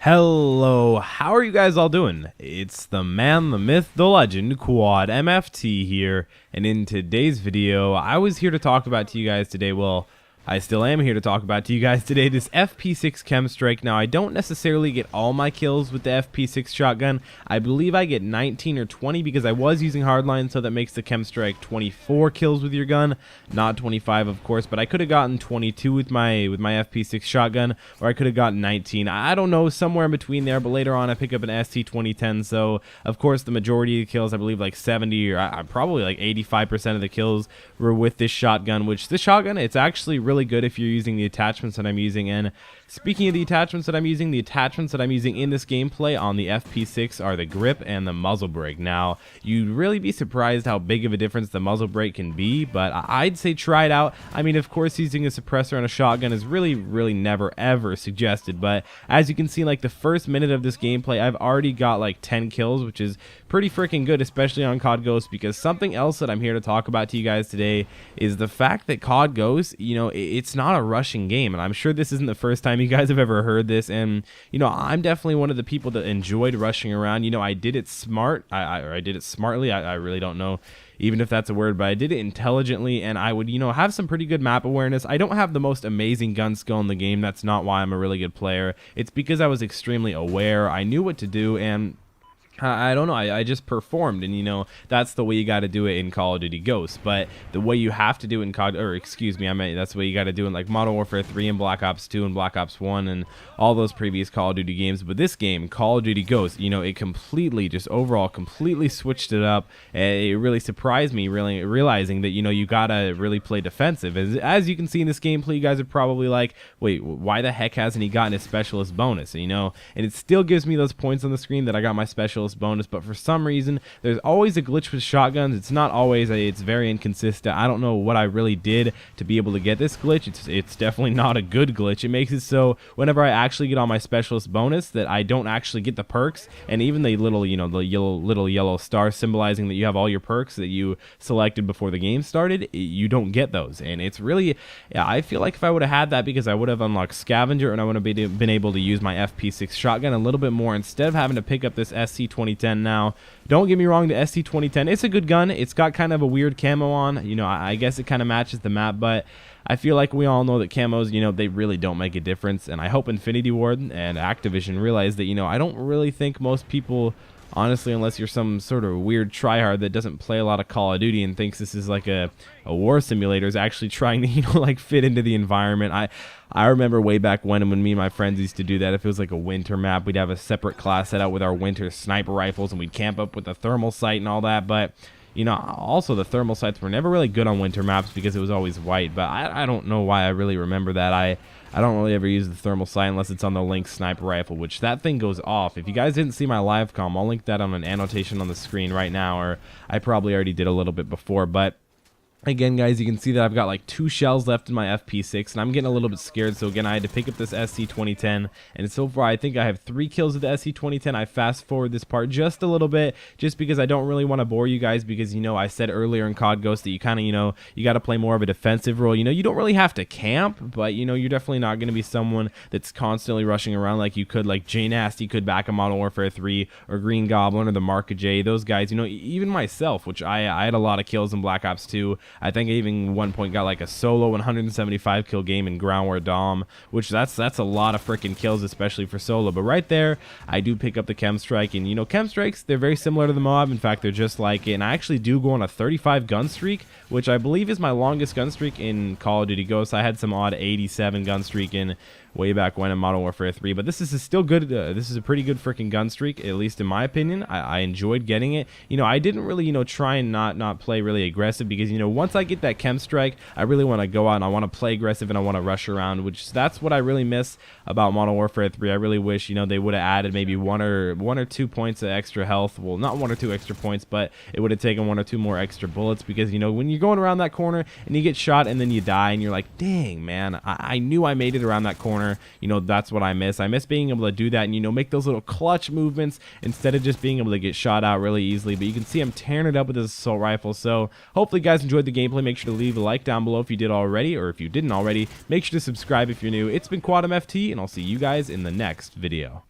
Hello, how are you guys all doing? It's the man, the myth, the legend, Quad MFT here, and in today's video, I was here to talk about to you guys today, well, I still am here to talk about to you guys today this FP6 Chem Strike. Now, I don't necessarily get all my kills with the FP6 shotgun. I believe I get 19 or 20 because I was using hardline, so that makes the Chem Strike 24 kills with your gun, not 25 of course, but I could have gotten 22 with my FP6 shotgun, or I could have gotten 19. I don't know, somewhere in between there, but later on I pick up an ST2010, so of course the majority of the kills, I believe like 70 or probably like 85% of the kills were with this shotgun, which this shotgun, it's actually really good if you're using the attachments that I'm using. And speaking of the attachments that I'm using in this gameplay on the FP6 are the grip and the muzzle brake. Now, you'd really be surprised how big of a difference the muzzle brake can be, but I'd say try it out. I mean, of course, using a suppressor on a shotgun is really never ever suggested, but as you can see, like the first minute of this gameplay, I've already got like 10 kills, which is pretty freaking good, especially on COD Ghost, because something else that I'm here to talk about to you guys today is the fact that COD Ghost, you know, it's not a rushing game, and I'm sure this isn't the first time you guys have ever heard this, and you know, I'm definitely one of the people that enjoyed rushing around. You know, I did it smart, I did it smartly, I really don't know even if that's a word, but I did it intelligently, and I would, you know, have some pretty good map awareness. I don't have the most amazing gun skill in the game. That's not why I'm a really good player. It's because I was extremely aware. I knew what to do, and I don't know, I just performed, and you know, that's the way you got to do it in Call of Duty Ghosts. But the way you have to do it in COD, or excuse me, I mean that's the way you got to do it in like Modern Warfare 3 and Black Ops 2 and Black Ops 1 and all those previous Call of Duty games. But this game, Call of Duty Ghosts, you know, it completely, just overall completely switched it up. It really surprised me, really realizing that, you know, you gotta really play defensive. As you can see in this gameplay, you guys are probably like, wait, why the heck hasn't he gotten his specialist bonus? You know, and it still gives me those points on the screen that I got my specialist bonus, but for some reason there's always a glitch with shotguns. It's not always it's very inconsistent. I don't know what I really did to be able to get this glitch. It's definitely not a good glitch. It makes it so whenever I actually get on my specialist bonus that I don't actually get the perks, and even the little, you know, the little yellow star symbolizing that you have all your perks that you selected before the game started, you don't get those. And it's really, yeah, I feel like if I would have had that, because I would have unlocked Scavenger and I would have been able to use my FP6 shotgun a little bit more instead of having to pick up this SC2010 now. Don't get me wrong, the SC2010, it's a good gun. It's got kind of a weird camo on, you know, I guess it kind of matches the map, but I feel like we all know that camos, you know, they really don't make a difference. And I hope Infinity Ward and Activision realize that, you know, I don't really think most people, honestly, unless you're some sort of weird tryhard that doesn't play a lot of Call of Duty and thinks this is like a war simulator, is actually trying to, you know, like fit into the environment. I remember way back when me and my friends used to do that. If it was like a winter map, we'd have a separate class set out with our winter sniper rifles, and we'd camp up with the thermal sight and all that. But you know, also the thermal sights were never really good on winter maps because it was always white. But I don't know why I really remember that. I don't really ever use the thermal sight unless it's on the Lynx sniper rifle, which that thing goes off. If you guys didn't see my live comm, I'll link that on an annotation on the screen right now, or I probably already did a little bit before. But again, guys, you can see that I've got like 2 shells left in my FP6, and I'm getting a little bit scared. So again, I had to pick up this SC2010, and so far I think I have 3 kills with the SC2010. I fast forward this part just a little bit, just because I don't really want to bore you guys, because, you know, I said earlier in COD Ghost that you kind of, you know, you got to play more of a defensive role. You know, you don't really have to camp, but, you know, you're definitely not going to be someone that's constantly rushing around like you could, like J Nasty could back in Modern Warfare 3, or Green Goblin, or the Mark J. Those guys, you know, even myself, which I had a lot of kills in Black Ops 2. I think I even one point got like a solo 175 kill game in Ground War Dom, which that's a lot of freaking kills, especially for solo. But right there, I do pick up the Chem Strike, and you know, Chem Strikes, they're very similar to the Mob. In fact, they're just like it, and I actually do go on a 35 gun streak, which I believe is my longest gun streak in Call of Duty Ghosts. I had some odd 87 gun streak in way back when in Modern Warfare 3, but this is still good. This is a pretty good freaking gun streak, at least in my opinion. I enjoyed getting it. You know, I didn't really, you know, try and not play really aggressive, because, you know, once I get that Chem Strike, I really want to go out and I want to play aggressive and I want to rush around, which that's what I really miss about Modern Warfare 3. I really wish, you know, they would have added maybe one or two points of extra health. Well, not 1 or 2 extra points, but it would have taken 1 or 2 more extra bullets, because, you know, when you're going around that corner and you get shot and then you die and you're like, dang, man, I knew I made it around that corner. You know, that's what I miss. I miss being able to do that and, you know, make those little clutch movements instead of just being able to get shot out really easily. But you can see I'm tearing it up with this assault rifle. So hopefully you guys enjoyed the gameplay. Make sure to leave a like down below if you did already, or if you didn't already, make sure to subscribe if you're new. It's been Quad MFT, and I'll see you guys in the next video.